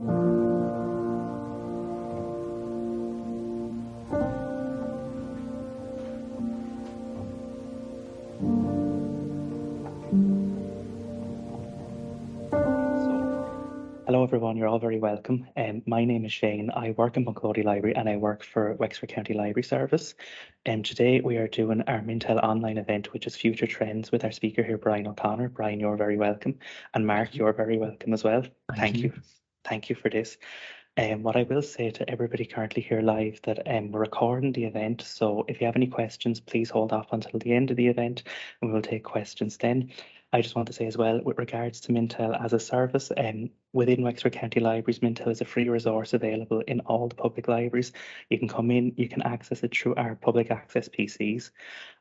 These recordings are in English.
Hello everyone, you're all very welcome. My name is Shane. I work in Bunclody Library and I work for Wexford County Library Service. Today we are doing our Mintel online event, which is Future Trends, with our speaker here, Brian O'Connor. Brian, you're very welcome. And Mark, you're very welcome as well. Thank you. Thank you for this. What I will say to everybody currently here live that we're recording the event, so if you have any questions, please hold off until the end of the event and we will take questions then. I just want to say as well, with regards to Mintel as a service, within Wexford County Libraries, Mintel is a free resource available in all the public libraries. You can come in, you can access it through our public access PCs.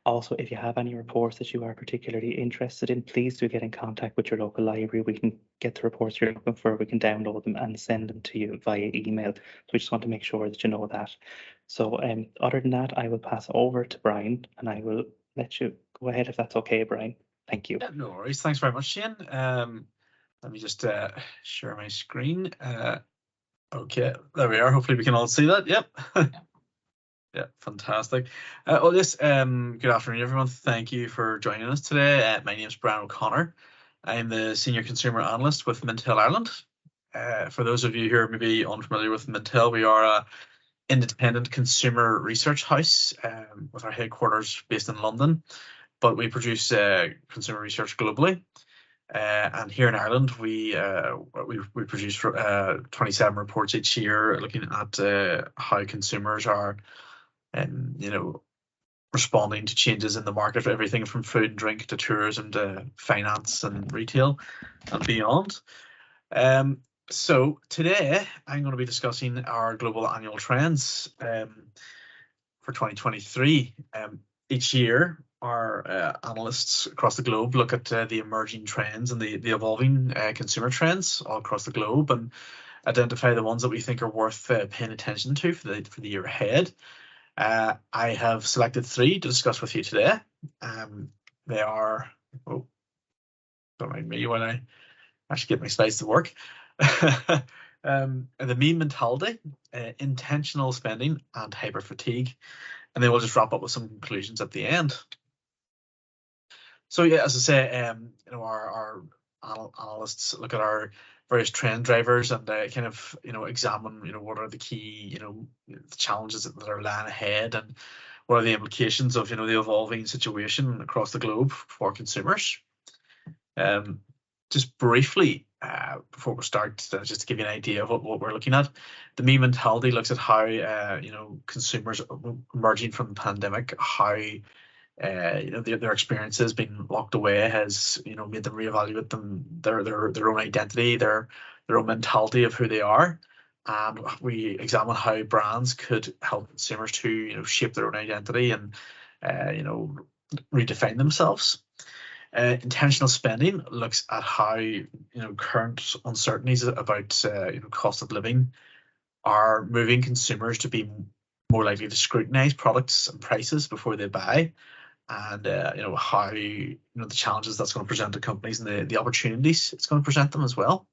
Also, if you have any reports that you are particularly interested in, please do get in contact with your local library. We can get the reports you're looking for, we can download them and send them to you via email. So we just want to make sure that you know that. So other than that, I will pass over to Brian and I will let you go ahead if that's okay, Brian. Thank you. Yeah, no worries. Thanks very much, Shane. Let me just share my screen. Okay, there we are. Hopefully we can all see that. Yep. Yeah, fantastic. Well, yes, good afternoon, everyone. Thank you for joining us today. My name is Brian O'Connor. I'm the Senior Consumer Analyst with Mintel Ireland. For those of you who are maybe unfamiliar with Mintel, we are an independent consumer research house with our headquarters based in London, but we produce consumer research globally. And here in Ireland, we produce 27 reports each year looking at how consumers are responding to changes in the market for everything from food and drink to tourism to finance and retail and beyond. So today I'm going to be discussing our global annual trends for 2023. Each year, our analysts across the globe look at the emerging trends and the evolving consumer trends all across the globe and identify the ones that we think are worth paying attention to for the year ahead. I have selected 3 to discuss with you today. They are, don't mind me when I actually get my slides to work. The meme mentality, intentional spending, and hyper fatigue. And then we'll just wrap up with some conclusions at the end. So yeah, as I say, our analysts look at our various trend drivers and kind of examine what are the key the challenges that are lying ahead and what are the implications of the evolving situation across the globe for consumers. Just briefly before we start, just to give you an idea of what we're looking at, the meme mentality looks at how consumers emerging from the pandemic, how their experiences being locked away has made them reevaluate their own identity, their own mentality of who they are, and we examine how brands could help consumers to shape their own identity and redefine themselves. Intentional spending looks at how current uncertainties about cost of living are moving consumers to be more likely to scrutinize products and prices before they buy, and how the challenges that's going to present to companies and the opportunities it's going to present them as well.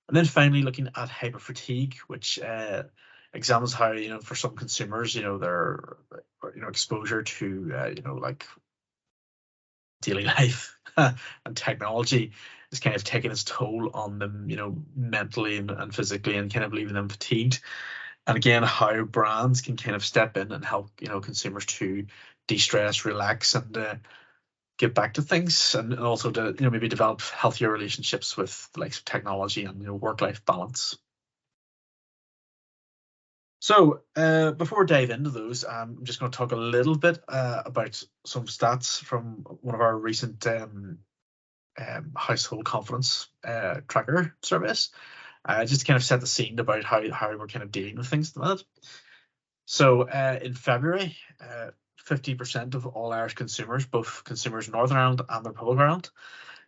And then finally, looking at hyper fatigue, which examines how for some consumers their exposure to like daily life and technology is kind of taking its toll on them mentally and physically, and kind of leaving them fatigued. And again, how brands can kind of step in and help consumers to de-stress, relax, and get back to things, and also to maybe develop healthier relationships with the likes of technology and work-life balance. So before we dive into those, I'm just going to talk a little bit about some stats from one of our recent household confidence tracker surveys, just to kind of set the scene about how we're kind of dealing with things at the minute. So in February, 50% of all Irish consumers, both consumers in Northern Ireland and the Republic of Ireland,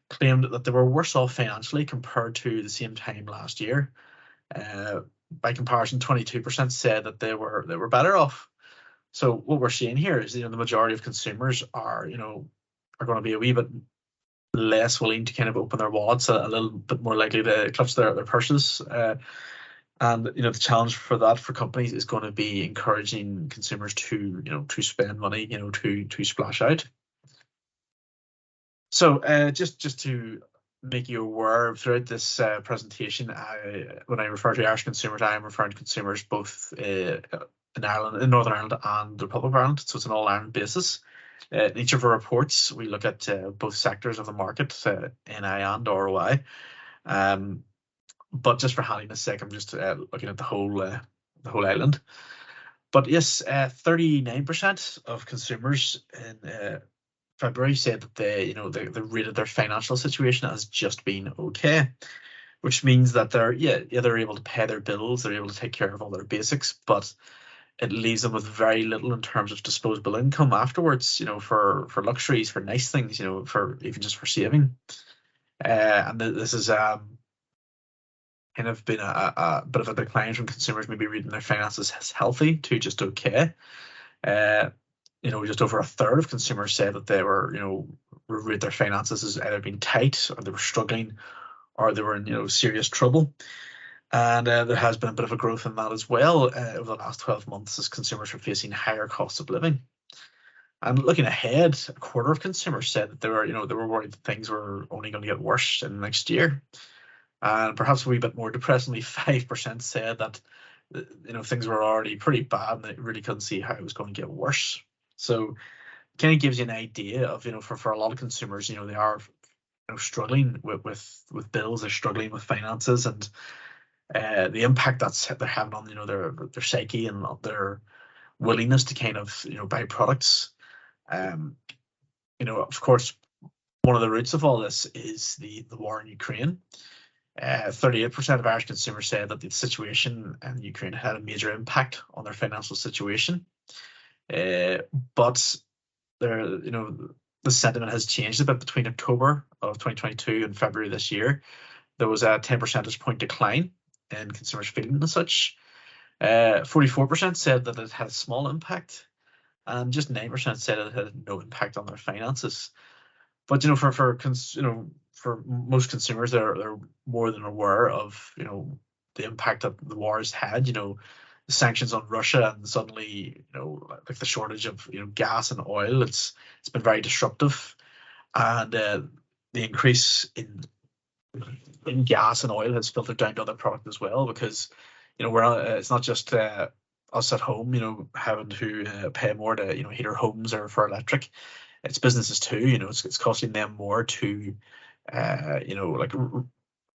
claimed that they were worse off financially compared to the same time last year. By comparison, 22% said that they were better off. So what we're seeing here is the majority of consumers are going to be a wee bit less willing to kind of open their wallets, a little bit more likely to clutch their purses, And the challenge for that for companies is going to be encouraging consumers to to spend money, to splash out. So just to make you aware, throughout this presentation, when I refer to Irish consumers, I am referring to consumers both in Ireland, in Northern Ireland, and the Republic of Ireland. So it's an all Ireland basis. In each of our reports, we look at both sectors of the market, NI and ROI. But just for handiness sake, I'm just looking at the whole island. But yes, 39% of consumers in February said that they rated their financial situation as just being okay, which means that they're able to pay their bills, they're able to take care of all their basics, but it leaves them with very little in terms of disposable income afterwards, for luxuries, for nice things, for even just for saving. And this is kind of been a bit of a decline from consumers maybe reading their finances as healthy to just okay. Just over a third of consumers said that they were, read their finances as either being tight, or they were struggling, or they were in, serious trouble. And there has been a bit of a growth in that as well over the last 12 months as consumers are facing higher costs of living. And looking ahead, a quarter of consumers said that they were worried that things were only going to get worse in the next year. And perhaps a wee bit more depressingly, 5% said that things were already pretty bad and they really couldn't see how it was going to get worse. So it kind of gives you an idea of, for a lot of consumers, they are struggling with bills, they're struggling with finances, and the impact they're having on their psyche and their willingness to kind of buy products. Of course, one of the roots of all this is the war in Ukraine. 38% of Irish consumers said that the situation in Ukraine had a major impact on their financial situation. But the sentiment has changed a bit between October of 2022 and February this year. There was a 10 percentage point decline in consumers feeling as such. 44% said that it had a small impact, and just 9% said it had no impact on their finances. But for most consumers, they're more than aware of the impact that the war has had. The sanctions on Russia, and suddenly like the shortage of gas and oil. It's been very disruptive, and the increase in gas and oil has filtered down to other products as well, because it's not just us at home having to pay more to heat our homes or for electric. It's businesses too. It's costing them more to like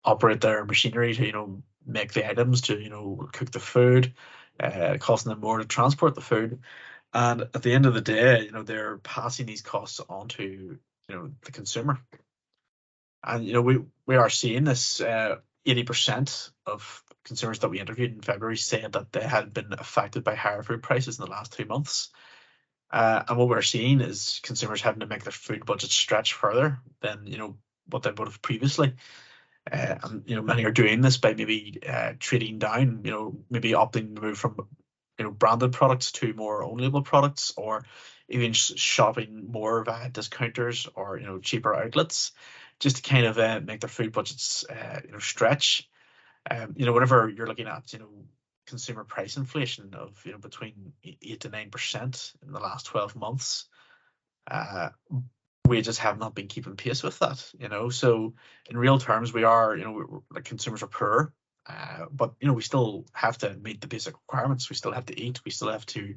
operate their machinery to make the items, to cook the food, costing them more to transport the food. And at the end of the day, they're passing these costs on to the consumer. And we are seeing this. 80% of consumers that we interviewed in February said that they had been affected by higher food prices in the last 2 months. And what we're seeing is consumers having to make their food budget stretch further than what they would have previously. And many are doing this by maybe trading down, maybe opting to move from branded products to more own label products, or even shopping more via discounters or cheaper outlets, just to kind of make their food budgets stretch. Whenever you're looking at consumer price inflation of between 8 to 9% in the last 12 months, wages have not been keeping pace with that. So in real terms, we are like consumers are poor, but we still have to meet the basic requirements. We still have to eat, we still have to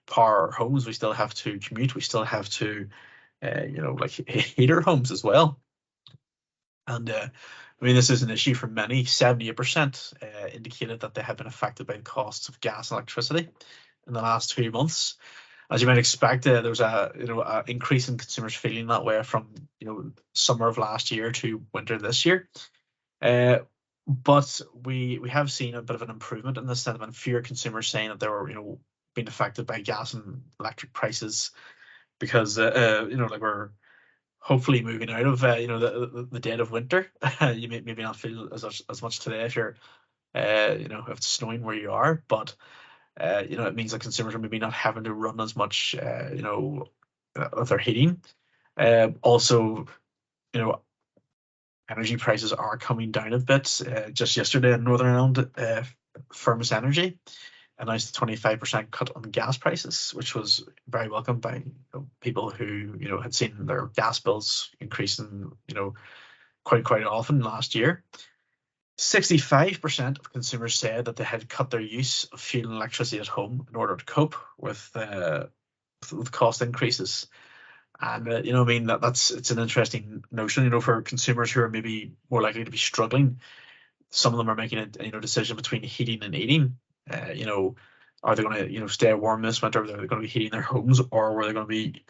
power our homes, we still have to commute, we still have to like heat our homes as well. And this is an issue for many. 78% indicated that they have been affected by the costs of gas and electricity in the last 2 months. As you might expect, there was a increase in consumers feeling that way from summer of last year to winter this year. But we have seen a bit of an improvement in this sentiment. Fewer consumers saying that they were being affected by gas and electric prices, because like we're hopefully moving out of the dead of winter. You may maybe not feel as much today if you're if it's snowing where you are, but it means that consumers are maybe not having to run as much with their heating. Also, energy prices are coming down a bit. Just yesterday in Northern Ireland, Firmus Energy announced a 25% cut on gas prices, which was very welcome by people who had seen their gas bills increasing quite often last year. 65% of consumers said that they had cut their use of fuel and electricity at home in order to cope with cost increases. And it's an interesting notion, for consumers who are maybe more likely to be struggling. Some of them are making a decision between heating and eating. Are they going to stay warm this winter? Are they going to be heating their homes, or are they going to be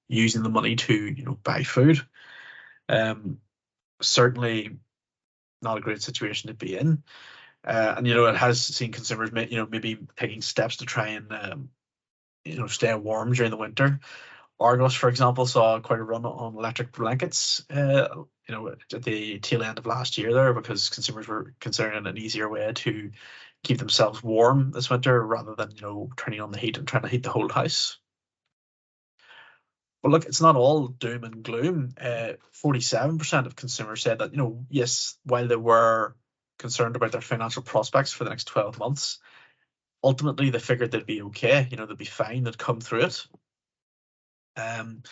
using the money to buy food? Certainly not a great situation to be in. And it has seen consumers maybe taking steps to try and stay warm during the winter. Argos, for example, saw quite a run on electric blankets, at the tail end of last year there, because consumers were considering an easier way to keep themselves warm this winter rather than, turning on the heat and trying to heat the whole house. But look, it's not all doom and gloom. 47% of consumers said that, yes, while they were concerned about their financial prospects for the next 12 months, ultimately they figured they'd be okay, they'd be fine, they'd come through it. And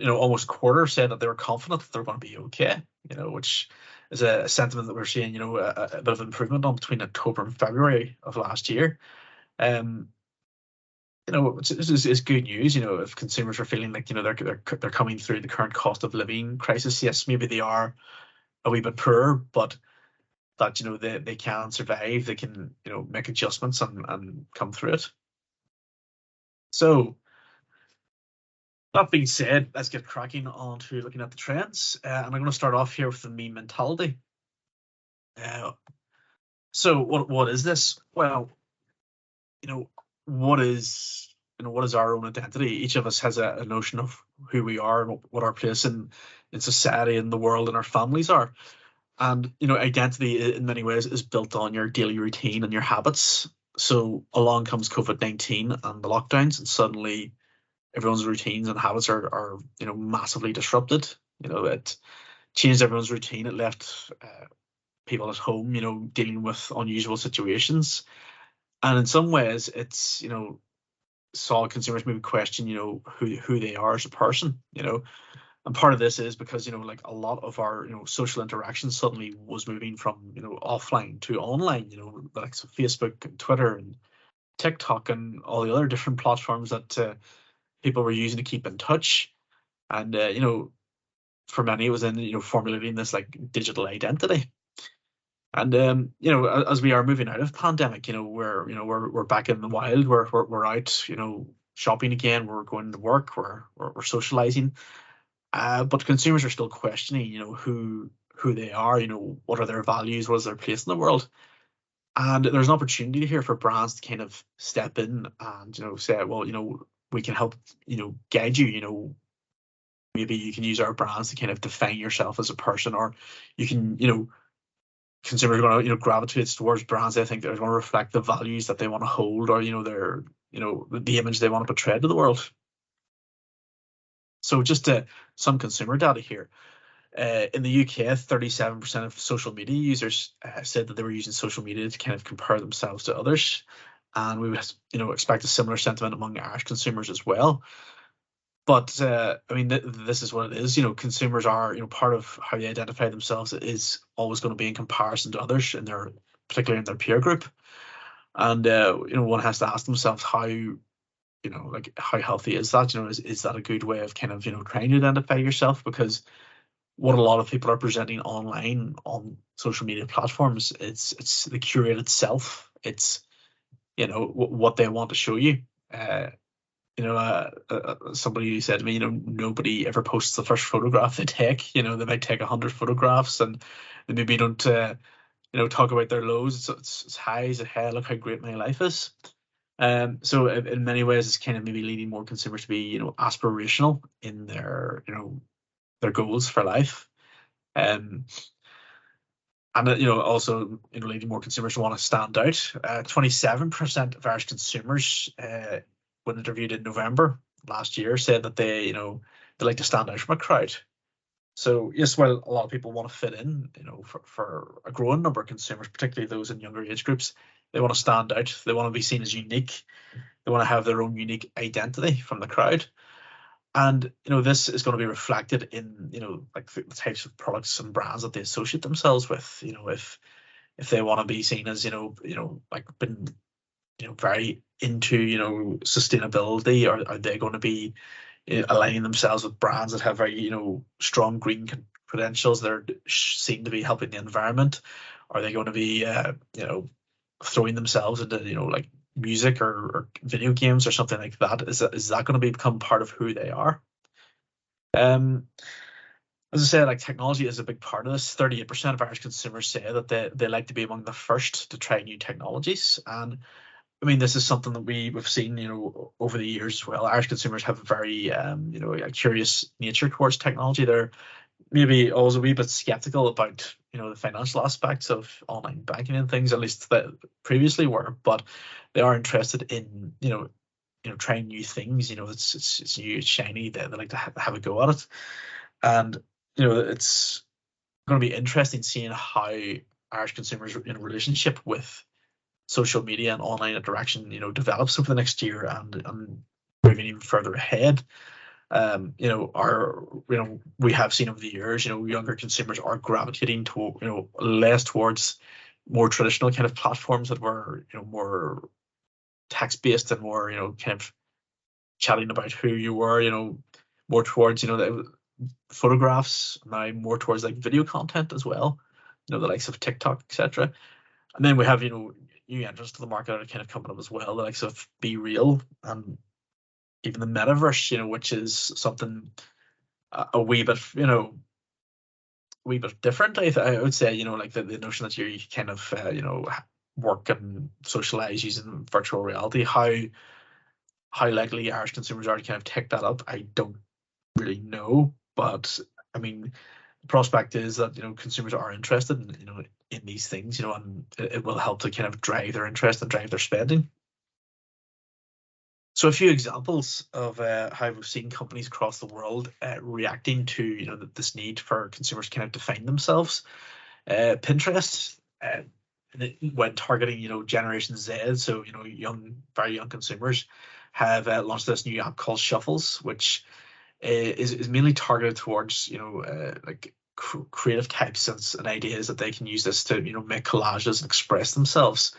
almost a quarter said that they were confident that they're going to be okay, which is a sentiment that we're seeing, a bit of improvement on between October and February of last year. Which is good news. If consumers are feeling like they're coming through the current cost of living crisis, yes, maybe they are a wee bit poorer, but that they can survive, they can make adjustments and come through it. So that being said, let's get cracking on to looking at the trends. And I'm going to start off here with the me mentality. So what is this? Well, what is our own identity? Each of us has a notion of who we are and what our place in society and the world and our families are. And identity in many ways is built on your daily routine and your habits. So along comes COVID-19 and the lockdowns, and suddenly everyone's routines and habits are massively disrupted. It changed everyone's routine. It left people at home, dealing with unusual situations. And in some ways, it's, saw consumers maybe question, who they are as a person, And part of this is because, like a lot of our, social interaction suddenly was moving from, offline to online, like Facebook and Twitter and TikTok and all the other different platforms that people were using to keep in touch. And, for many, it was in, formulating this like digital identity. And as we are moving out of pandemic, we're back in the wild. We're out, shopping again. We're going to work. We're socializing. But consumers are still questioning, who they are. What are their values? What is their place in the world? And there's an opportunity here for brands to kind of step in and say, well, we can help guide you. Maybe you can use our brands to kind of define yourself as a person, or you can consumers are going to gravitate towards brands they think that are going to reflect the values that they want to hold, or their the image they want to portray to the world. So just some consumer data here. In the UK, 37% of social media users said that they were using social media to kind of compare themselves to others, and we would expect a similar sentiment among Irish consumers as well. But this is what it is. Consumers are part of how they identify themselves is always going to be in comparison to others, particularly in their peer group. And one has to ask themselves how how healthy is that? Is that a good way of kind of trying to identify yourself? Because what a lot of people are presenting online on social media platforms, it's the curated self. It's what they want to show you. Somebody said to me, nobody ever posts the first photograph they take. They might take 100 photographs and they maybe don't, talk about their lows. It's highs and hey, look how great my life is. So in many ways, it's kind of maybe leading more consumers to be, aspirational in their, their goals for life. And also leading more consumers to want to stand out. 27% of Irish consumers, when interviewed in November last year, said that they like to stand out from a crowd. So yes, while a lot of people want to fit in, for a growing number of consumers, particularly those in younger age groups, they want to stand out. They want to be seen as unique. They want to have their own unique identity from the crowd. And this is going to be reflected in like the types of products and brands that they associate themselves with. If they want to be seen as like been very into sustainability, or are they going to be aligning themselves with brands that have very strong green credentials that are seen to be helping the environment? Are they going to be throwing themselves into like music or video games or something like that? Is that going to become part of who they are? As I said, like technology is a big part of this. 38% of Irish consumers say that they like to be among the first to try new technologies. And I mean, this is something that we've seen, over the years as well. Irish consumers have a very, a curious nature towards technology. They're maybe always a wee bit skeptical about, the financial aspects of online banking and things, at least that previously were, but they are interested in, trying new things. It's new, it's shiny. They like to have a go at it, and it's going to be interesting seeing how Irish consumers in relationship with social media and online interaction, develops over the next year and moving even further ahead. We have seen over the years, younger consumers are gravitating to, less towards more traditional kind of platforms that were, more text based and more, kind of chatting about who you were, more towards, the photographs, now more towards like video content as well, the likes of TikTok, etc. And then we have, new entrants to the market that are kind of coming up as well, the likes of Be Real and even the metaverse, which is something a wee bit, different. I would say, like the notion that you kind of, work and socialize using virtual reality. How likely Irish consumers are to kind of take that up, I don't really know. But I mean, the prospect is that consumers are interested in these things, and it will help to kind of drive their interest and drive their spending. So a few examples of how we've seen companies across the world reacting to this need for consumers to kind of define themselves. Pinterest, when targeting Generation Z, so very young consumers, have launched this new app called Shuffles, which is mainly targeted towards like creative types and ideas that they can use this to make collages and express themselves.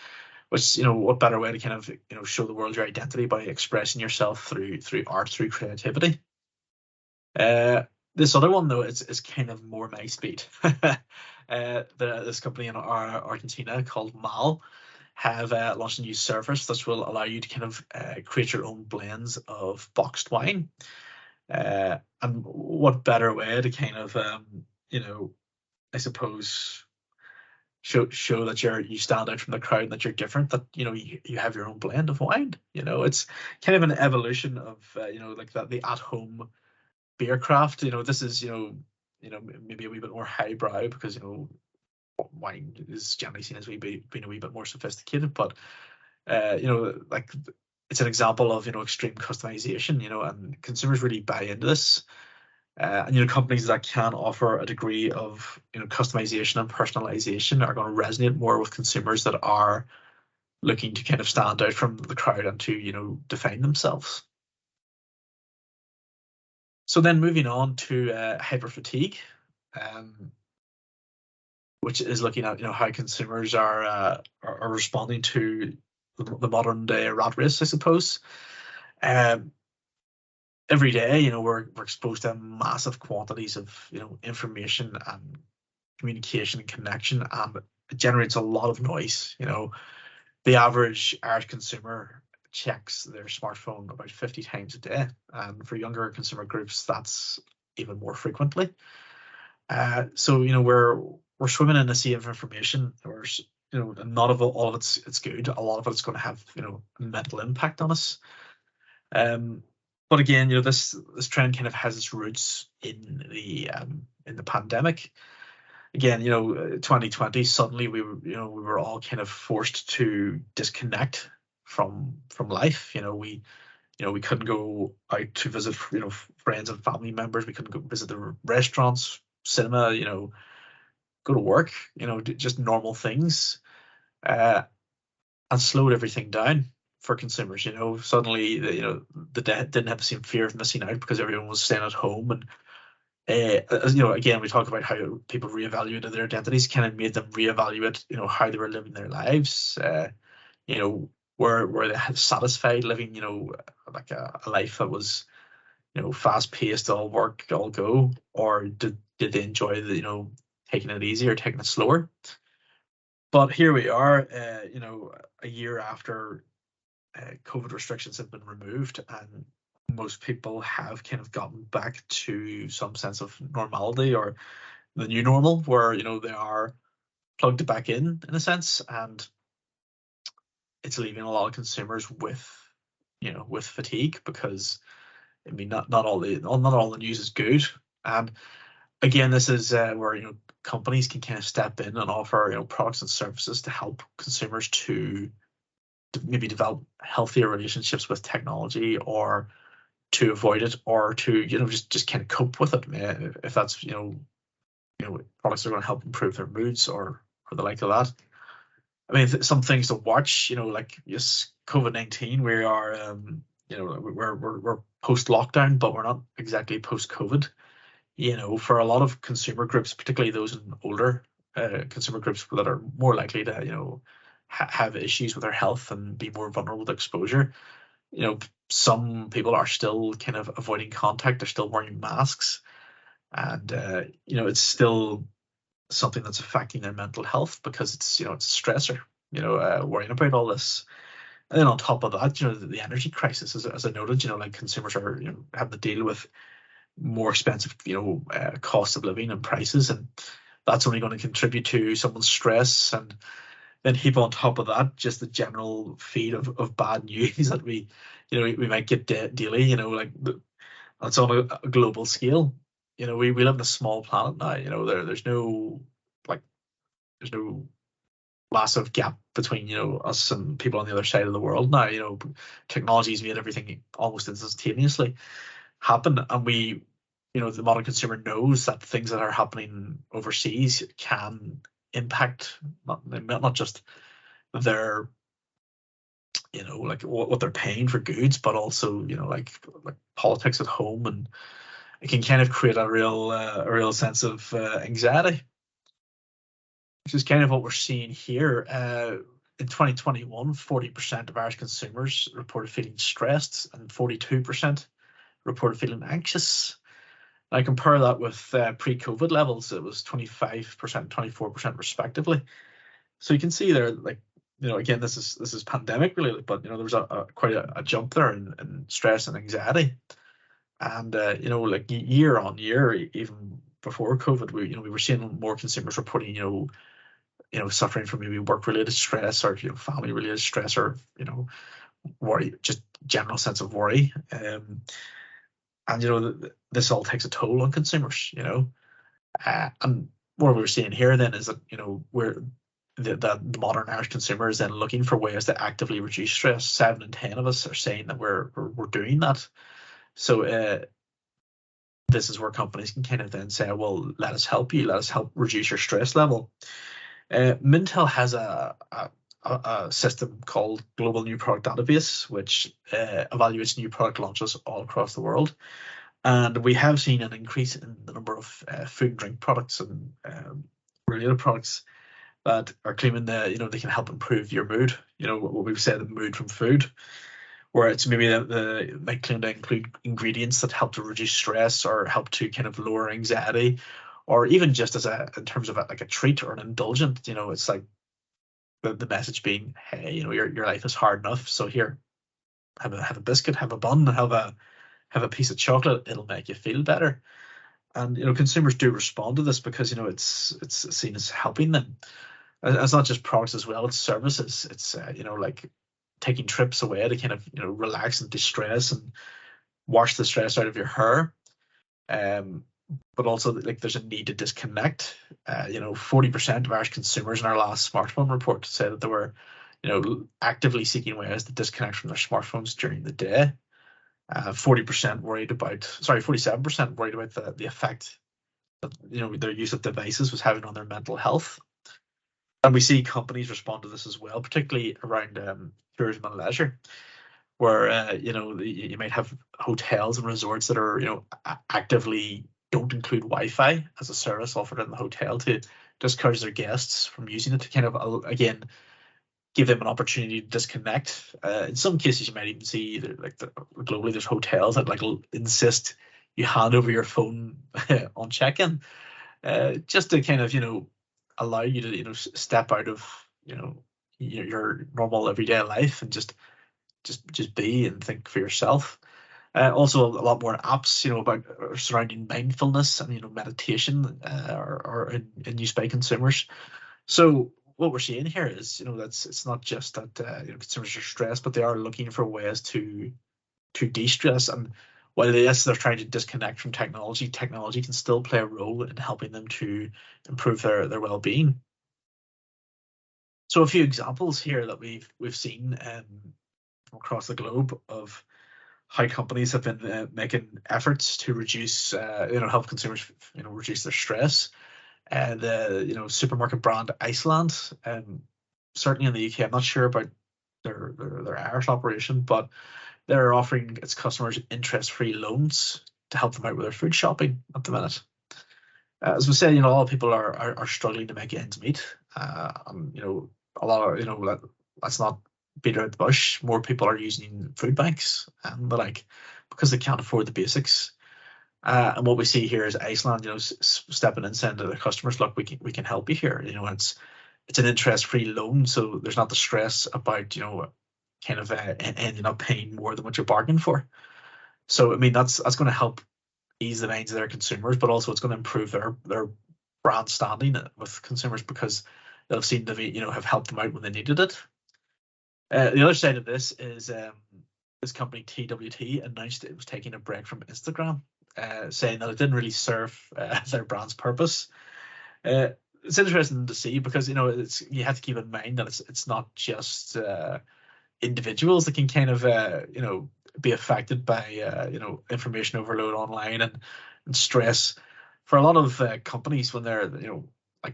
Which what better way to kind of show the world your identity by expressing yourself through art, through creativity. This other one though is kind of more my speed. This company in Argentina called Mal have launched a new service that will allow you to kind of create your own blends of boxed wine. And what better way to kind of I suppose show that you stand out from the crowd and that you're different, that you have your own blend of wine. It's kind of an evolution of like that, the at-home beer craft. This is maybe a wee bit more highbrow because wine is generally seen as being a wee bit more sophisticated, but like it's an example of extreme customization, and consumers really buy into this. And companies that can offer a degree of customization and personalization are going to resonate more with consumers that are looking to kind of stand out from the crowd and to define themselves. So then moving on to hyper fatigue, which is looking at how consumers are responding to the modern day rat race, I suppose. Every day, we're exposed to massive quantities of information and communication and connection, and it generates a lot of noise. The average Irish consumer checks their smartphone about 50 times a day, and for younger consumer groups, that's even more frequently. So we're swimming in a sea of information. There's not all of it's good. A lot of it's going to have a mental impact on us. But again, this trend kind of has its roots in the pandemic. Again, 2020 suddenly we were all kind of forced to disconnect from life. We couldn't go out to visit friends and family members. We couldn't go visit the restaurants, cinema, go to work, just normal things, and slowed everything down for consumers. Suddenly, the debt didn't have the same fear of missing out because everyone was staying at home. And again, we talk about how people reevaluated their identities, kind of made them reevaluate, how they were living their lives. Were they satisfied living, like a life that was, fast paced, all work, all go, or did they enjoy the, taking it easy or taking it slower? But here we are, a year after COVID restrictions have been removed, and most people have kind of gotten back to some sense of normality, or the new normal, where they are plugged back in a sense, and it's leaving a lot of consumers with fatigue, because I mean, not all the news is good. And again, this is where companies can kind of step in and offer products and services to help consumers to maybe develop healthier relationships with technology, or to avoid it, or to just kind of cope with it, if that's products are going to help improve their moods, or the like of that. I mean, some things to watch, like, yes, COVID-19, we are we're post lockdown, but we're not exactly post COVID. For a lot of consumer groups, particularly those in older consumer groups that are more likely to have issues with their health and be more vulnerable to exposure, some people are still kind of avoiding contact. They're still wearing masks, and it's still something that's affecting their mental health, because it's it's a stressor, worrying about all this. And then on top of that, the energy crisis, as I noted, like, consumers are having to deal with more expensive cost of living and prices, and that's only going to contribute to someone's stress. And then heap on top of that just the general feed of bad news that we might get daily, like, that's on a global scale. We live in a small planet now. There's no, like, there's no massive gap between us and people on the other side of the world now. Technology's made everything almost instantaneously happen, and the modern consumer knows that things that are happening overseas can impact not just their like what they're paying for goods, but also like politics at home, and it can kind of create a real sense of anxiety, which is kind of what we're seeing here. In 2021, 40% of Irish consumers reported feeling stressed, and 42% reported feeling anxious. I compare that with pre-COVID levels. It was 25%, 24% respectively. So you can see there, like, again, this is pandemic related, but there was quite a jump there in stress and anxiety. And like, year on year, even before COVID, we were seeing more consumers reporting suffering from maybe work related stress, or family related stress, or worry, just general sense of worry. And this all takes a toll on consumers. And what we're seeing here then is that we're the modern Irish consumer is then looking for ways to actively reduce stress. 7 in 10 of us are saying that we're doing that. So this is where companies can kind of then say, well, let us help you, let us help reduce your stress level. Mintel has a system called Global New Product Database, which evaluates new product launches all across the world. And we have seen an increase in the number of food and drink products and related products that are claiming that they can help improve your mood. What we've said, the mood from food, where it's maybe they might claim to include ingredients that help to reduce stress, or help to kind of lower anxiety, or even just in terms of like a treat or an indulgent. It's like the message being, hey, your life is hard enough, so here, have a biscuit, have a bun, have a piece of chocolate. It'll make you feel better. And consumers do respond to this because it's seen as helping them. It's not just products as well; it's services. It's like taking trips away to kind of relax and distress and wash the stress out of your hair. But also, like, there's a need to disconnect. 40% of Irish consumers in our last smartphone report said that they were actively seeking ways to disconnect from their smartphones during the day. 47% worried about the effect that their use of devices was having on their mental health. And we see companies respond to this as well, particularly around tourism and leisure, where you might have hotels and resorts that are actively don't include Wi-Fi as a service offered in the hotel to discourage their guests from using it, to kind of again give them an opportunity to disconnect. In some cases, you might even see globally there's hotels that insist you hand over your phone on check-in, just to kind of allow you to step out of your normal everyday life and just be and think for yourself. Also, a lot more apps about surrounding mindfulness and meditation are in use by consumers. So what we're seeing here is that's it's not just that consumers are stressed, but they are looking for ways to de-stress. And while yes, they're trying to disconnect from technology can still play a role in helping them to improve their well-being. So a few examples here that we've seen across the globe of how companies have been making efforts to reduce help consumers reduce their stress. The supermarket brand Iceland, certainly in the UK, I'm not sure about their Irish operation, but they're offering its customers interest-free loans to help them out with their food shopping at the minute. As we said, a lot of people are struggling to make ends meet. A lot of let's not beat around the bush. More people are using food banks and the like because they can't afford the basics. And what we see here is Iceland, stepping in and saying to their customers, look, we can help you here. It's an interest-free loan, so there's not the stress about kind of ending up paying more than what you're bargaining for. So I mean that's going to help ease the minds of their consumers, but also it's going to improve their brand standing with consumers because they'll have seen have helped them out when they needed it. The other side of this is this company TWT announced it was taking a break from Instagram, saying that it didn't really serve their brand's purpose. It's interesting to see because you have to keep in mind that it's not just individuals that can kind of be affected by information overload online and stress. For a lot of companies, when they're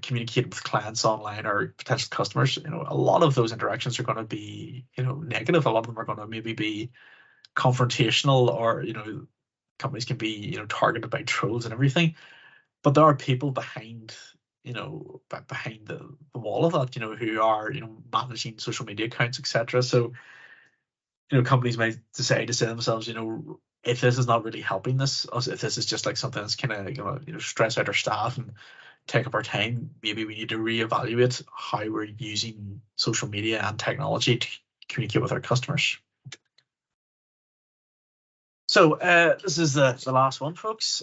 communicating with clients online or potential customers, a lot of those interactions are going to be negative. A lot of them are going to maybe be confrontational, or companies can be targeted by trolls and everything. But there are people behind behind the wall of that, who are managing social media accounts, etc. So companies might decide to say to themselves, if this is not really helping us, if this is just like something that's kind of stress out our staff and take up our time, maybe we need to reevaluate how we're using social media and technology to communicate with our customers. So this is the last one, folks.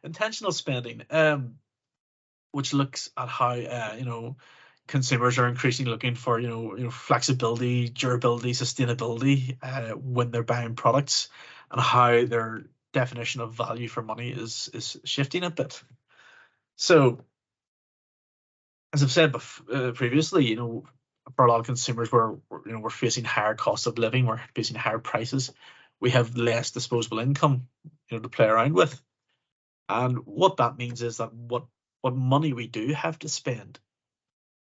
Intentional spending, which looks at how consumers are increasingly looking for flexibility, durability, sustainability when they're buying products, and how their definition of value for money is shifting a bit. So, as I've said previously, for a lot of consumers, we're facing higher costs of living, we're facing higher prices, we have less disposable income to play around with, and what that means is that what money we do have to spend,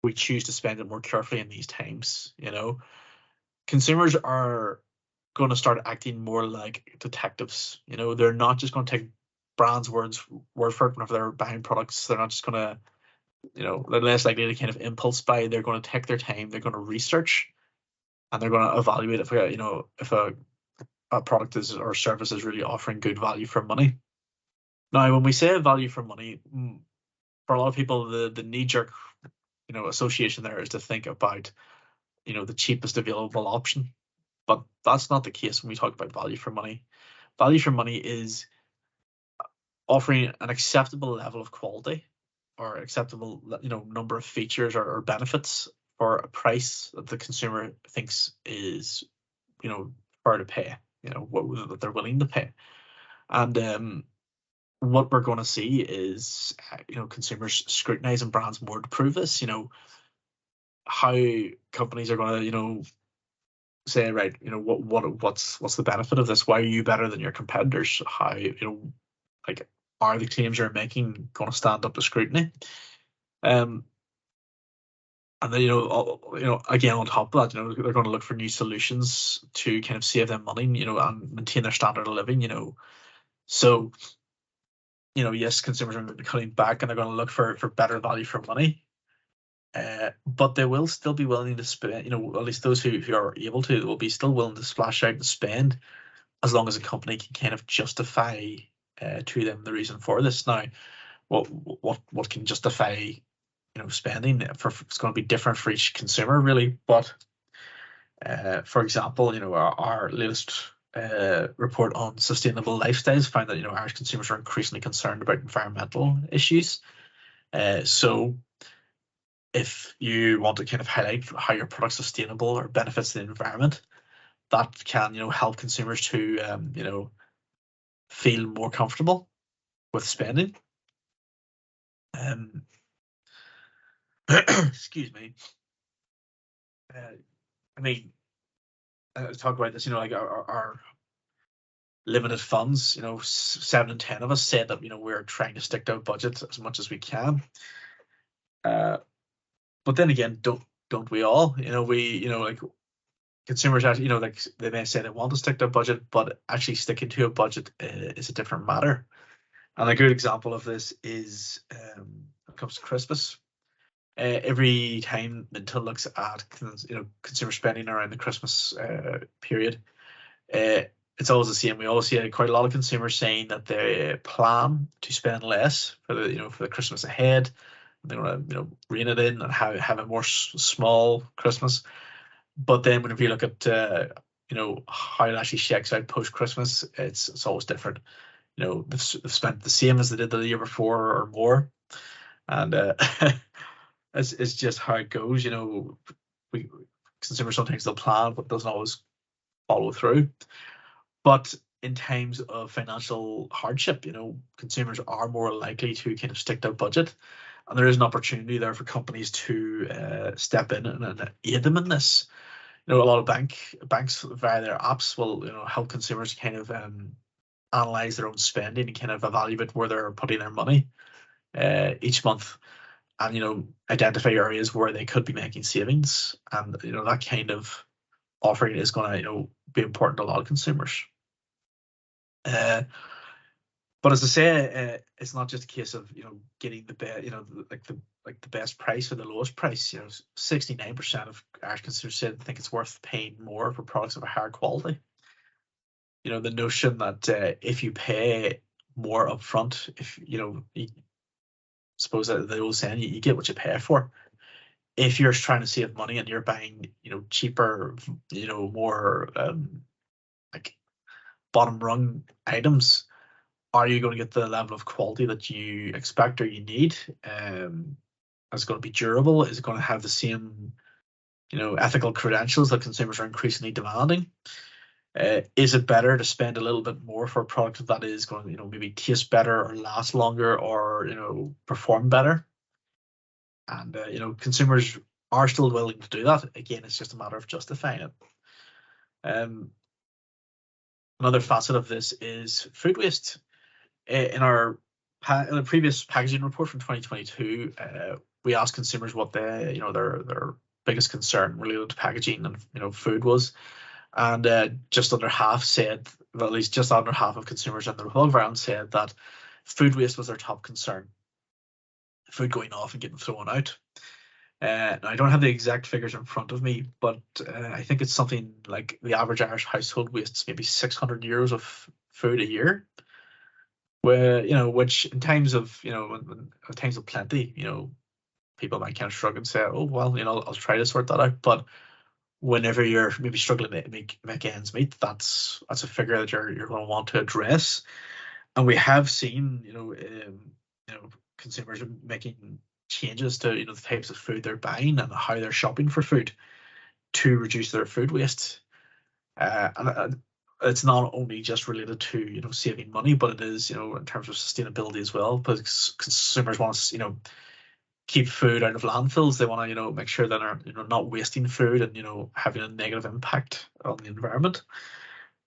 we choose to spend it more carefully in these times. Consumers are going to start acting more like detectives. They're not just going to take brands' word for it whenever they're buying products. They're not just going to they're less likely to kind of impulse buy. They're going to take their time, they're going to research, and they're going to evaluate if a product or service is really offering good value for money. Now, when we say value for money, for a lot of people, the knee-jerk association there is to think about the cheapest available option, but that's not the case when we talk about value for money. Value for money is offering an acceptable level of quality or acceptable number of features or benefits for a price that the consumer thinks is fair to pay, what they're willing to pay. And what we're going to see is consumers scrutinizing brands more to prove this. How companies are going to say, right, what's the benefit of this? Why are you better than your competitors? How, like, are the claims you're making going to stand up to scrutiny? And then, again, on top of that, they're going to look for new solutions to kind of save them money, and maintain their standard of living, So, yes, consumers are going to be cutting back and they're going to look for better value for money. But they will still be willing to spend, at least those who are able to, will be still willing to splash out and spend, as long as a company can kind of justify to them the reason for this. Now, what can justify spending for, it's going to be different for each consumer, really. But for example, our latest report on sustainable lifestyles found that Irish consumers are increasingly concerned about environmental issues. So if you want to kind of highlight how your product's sustainable or benefits the environment, that can help consumers to feel more comfortable with spending. Excuse me. I mean, talk about this. Like our limited funds. 7 in 10 of us said that we're trying to stick to a budget as much as we can. But then again, don't we all? Like consumers actually, like they may say they want to stick to a budget, but actually sticking to a budget is a different matter. And a good example of this is when it comes to Christmas. Every time Mintel looks at consumer spending around the Christmas period, it's always the same. We always see quite a lot of consumers saying that they plan to spend less for the Christmas ahead. They want to rein it in and have a more small Christmas. But then whenever you look at how it actually shakes out post Christmas, it's always different. They've spent the same as they did the year before or more, and it's just how it goes. We consumers sometimes they'll plan, but doesn't always follow through. But in times of financial hardship, consumers are more likely to kind of stick to a budget, and there is an opportunity there for companies to step in and aid them in this. A lot of banks via their apps will help consumers kind of analyze their own spending and kind of evaluate where they're putting their money each month, and identify areas where they could be making savings, and that kind of offering is going to be important to a lot of consumers. But as I say, it's not just a case of getting the best, the best price or the lowest price. 69% of Irish consumers said they think it's worth paying more for products of a higher quality. The notion that if you pay more upfront, if suppose that the old saying, you get what you pay for. If you're trying to save money and you're buying cheaper, more like bottom rung items, are you going to get the level of quality that you expect or you need? Is it going to be durable? Is it going to have the same ethical credentials that consumers are increasingly demanding? Is it better to spend a little bit more for a product that is going to maybe taste better or last longer or perform better? And consumers are still willing to do that. Again, it's just a matter of justifying it. Another facet of this is food waste. In the previous packaging report from 2022, we asked consumers what their biggest concern related to packaging and food was, and just under half said, well, at least just under half of consumers in the Republic of Ireland said that food waste was their top concern. Food going off and getting thrown out. Now, I don't have the exact figures in front of me, but I think it's something like the average Irish household wastes maybe 600 euros of food a year. Where which in times of in times of plenty, people might kind of shrug and say, oh well, I'll try to sort that out. But whenever you're maybe struggling to make ends meet, that's a figure that you're going to want to address. And we have seen consumers making changes to the types of food they're buying and how they're shopping for food to reduce their food waste. And it's not only just related to saving money, but it is in terms of sustainability as well, because consumers want to keep food out of landfills. They want to, make sure that they're, not wasting food and, having a negative impact on the environment.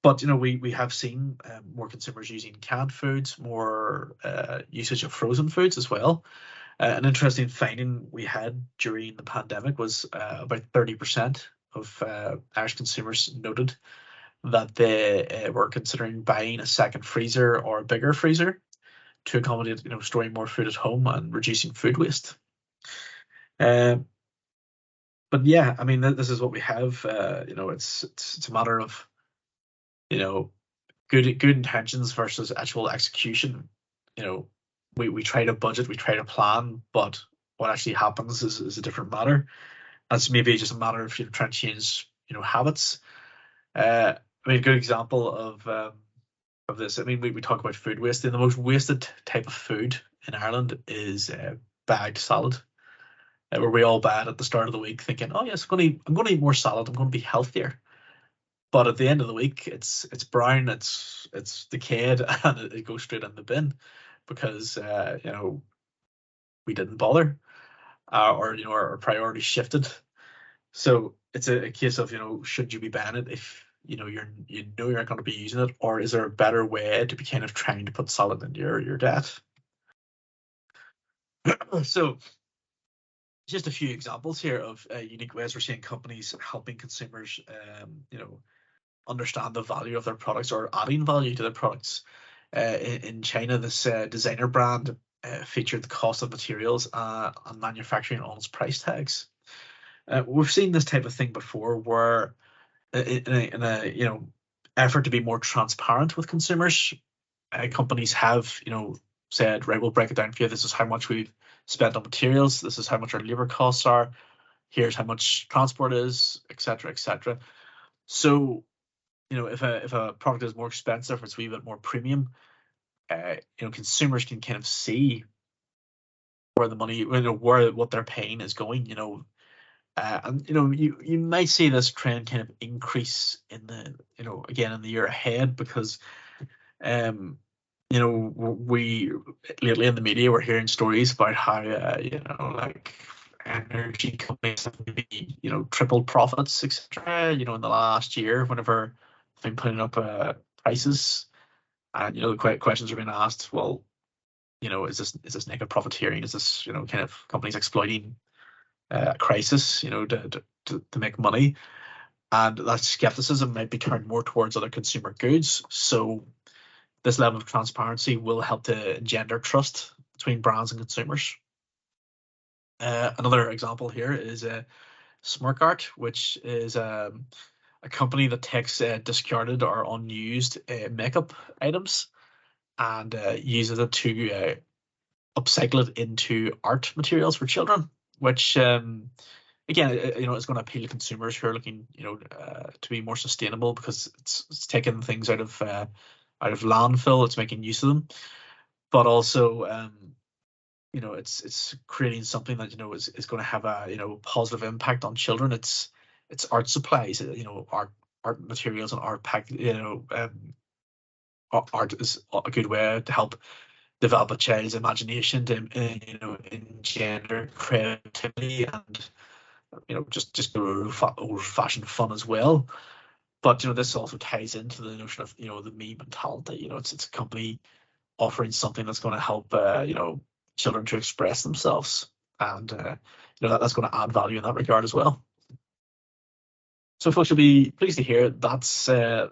But, we have seen more consumers using canned foods, more usage of frozen foods as well. An interesting finding we had during the pandemic was about 30% of Irish consumers noted that they were considering buying a second freezer or a bigger freezer to accommodate, storing more food at home and reducing food waste. But yeah, I mean, this is what we have. It's a matter of, good intentions versus actual execution. We try to budget, we try to plan, but what actually happens is a different matter. That's maybe just a matter of trying to change, habits. I mean, a good example of this. I mean, we talk about food waste, and the most wasted type of food in Ireland is bagged salad, where we all buy it at the start of the week, thinking, "Oh yes, I'm going to eat more salad. I'm going to be healthier." But at the end of the week, it's brown, it's decayed, and it goes straight in the bin because we didn't bother, or our priorities shifted. So it's a case of should you be buying it if you're not going to be using it, or is there a better way to be kind of trying to put salad into your diet? So just a few examples here of unique ways we're seeing companies helping consumers, understand the value of their products or adding value to their products. In China, this designer brand featured the cost of materials and manufacturing on its price tags. We've seen this type of thing before, where in a effort to be more transparent with consumers, companies have said, right, we'll break it down for you. This is how much we've spent on materials. This is how much our labor costs are. Here's how much transport is, etc., etc. So if a product is more expensive, it's a wee bit more premium, consumers can kind of see where the money, where what they're paying is going, and you might see this trend kind of increase in the, again in the year ahead, because we lately in the media we're hearing stories about how like energy companies have maybe tripled profits, etc. In the last year whenever they've been putting up prices, and the questions are being asked, well, is this negative profiteering? Is this kind of companies exploiting a crisis to make money? And that skepticism might be turned more towards other consumer goods. So this level of transparency will help to engender trust between brands and consumers. Another example here is SmartGuard, which is a company that takes discarded or unused makeup items and uses it to upcycle it into art materials for children, which again, is going to appeal to consumers who are looking, to be more sustainable, because it's taking things out of landfill, it's making use of them, but also it's creating something that is going to have a positive impact on children. It's art supplies, art materials and art pack. Art is a good way to help develop a child's imagination, to engender creativity, and just old-fashioned fun as well. But this also ties into the notion of the me mentality. It's a company offering something that's going to help children to express themselves, and that's going to add value in that regard as well. So folks, you'll be pleased to hear that's the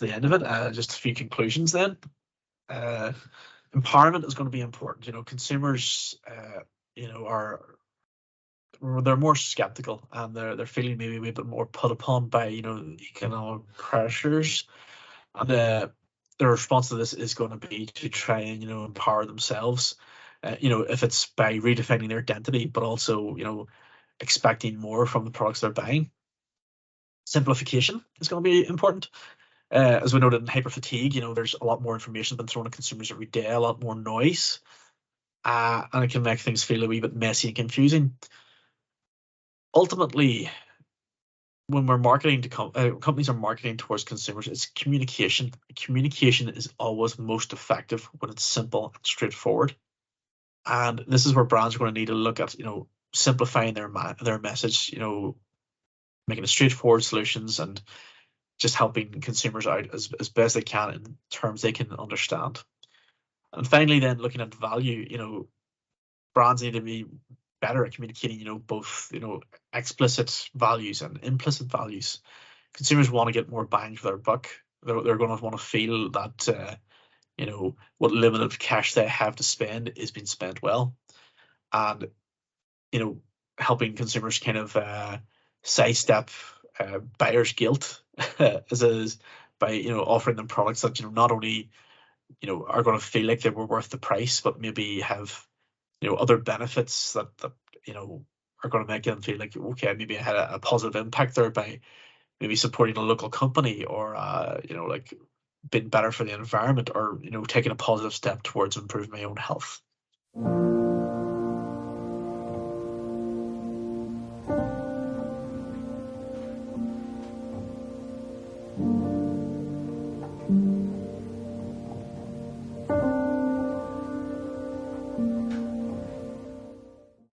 end of it. Just a few conclusions then. Empowerment is going to be important. Consumers they're more skeptical, and they're feeling maybe a wee bit more put upon by economic pressures, and the response to this is going to be to try and empower themselves, if it's by redefining their identity, but also expecting more from the products they're buying. Simplification is going to be important. As we noted in hyper fatigue, there's a lot more information been thrown at consumers every day, a lot more noise, and it can make things feel a wee bit messy and confusing. Ultimately, when we're marketing to companies are marketing towards consumers, it's communication. Communication is always most effective when it's simple and straightforward. And this is where brands are going to need to look at, simplifying their message, making it straightforward solutions and just helping consumers out as best they can in terms they can understand. And finally, then looking at value, brands need to be better at communicating, both, explicit values and implicit values. Consumers want to get more bang for their buck. They're going to want to feel that, what limited cash they have to spend is being spent well. And, helping consumers kind of sidestep buyer's guilt as by, offering them products that, not only, are going to feel like they were worth the price, but maybe have, other benefits that are going to make them feel like, okay, maybe I had a positive impact there by maybe supporting a local company, or like being better for the environment, or taking a positive step towards improving my own health.